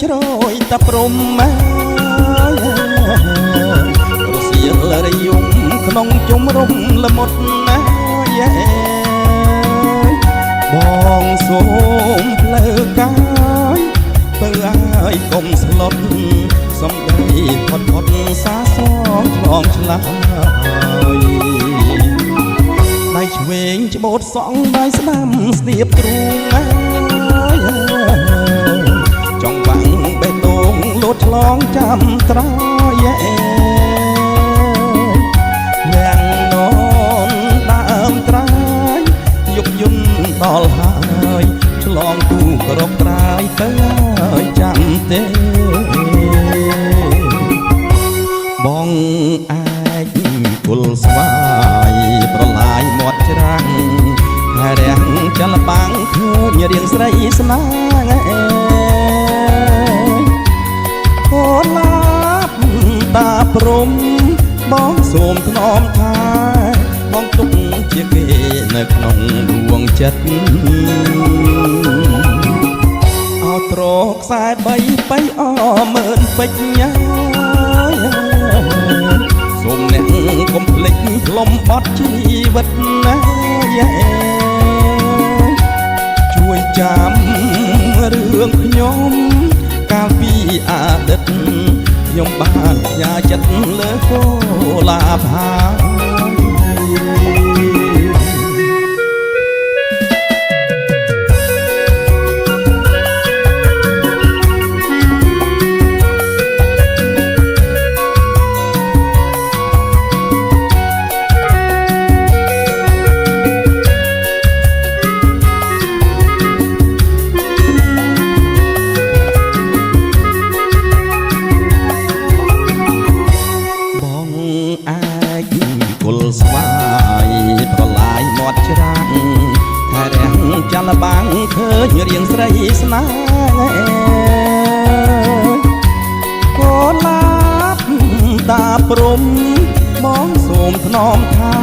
ជ្រោយតាព្រំរសៀលរយំក្នុងជំរំល្មុតណាបងសូមផ្លូវកាយទៅឲ្យកុំស្លុតសំដីផុតផុតសាសងឆ្លងឆ្លើយដៃឆ្វេងច្បូតសងដៃស្ដាំស្ទាបទ្រូងចង់បាំងបេះដូងលោតឆ្លងចាំត្រយយ៉ាងននដើមត្រាយយុបយន្តដល់ហើយឆ្លងទូក្រកត្រាយទៅហើយចាំទេបងអាចគល់ស្វាយប្រឡាយមាត់ច្រាំងហើយរាំងចលបាំងឃើញរៀងស្រីស្នាងអូឡាបតាព្រំបងសូមថ្នមថាបងទុកជាគេនៅក្នុងដួងចិត្តអោត្រខ្សែបីបីអមើលពេជ្ញសូមអ្នកកុំភ្លេចផ្លុំបត់ជីវិតណាជួយចាំរឿងខ្ញុំកាលពីអតីតខ្ញុំបានផ្ញើចិត្តលើកូលាភាស្វាយប្រឡាយមាត់ច្រាំងតែរាំងចលបាំងឃើញរៀងស្រីស្នាកូនឡាបតាព្រំបងសូមថ្នមថា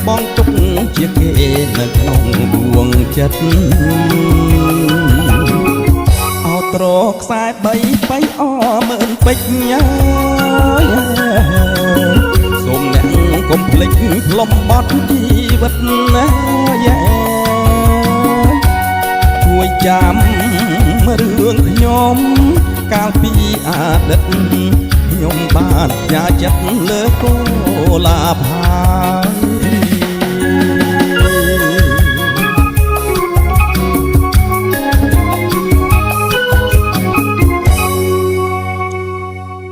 បងទុកជាគេនៅក្នុងដួងចិត្តអោត្រខ្សែបីបីអមើលពេជ្ញសូមអ្នកកុំភ្លេចផ្លុំបត់ជីវិតណាជួយចាំរឿងខ្ញុំកាលពីអតីតខ្ញុំបានផ្ញើចិត្តលើកូលាភា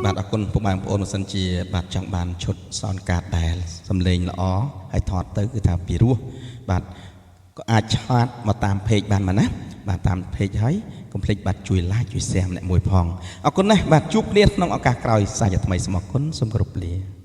បាទអរគុណពុកម៉ែបងប្អូនបើសិនជាបាទចង់បានឈុតសនកាតដែលសំឡេងល្អហើយថតទៅគឺថាពីរោះបាទក៏អាចឆាតមកតាមเพจបានមកណាបាទតាមเพจហើយកុំភ្លេចបាទជួយ like ជួយ share ម្នាក់មួយផងអរគុណណាស់បាទជួបគ្នាក្នុងឱកាសក្រោយសាជាថ្មីសូមអរគុណសូមគោរពលា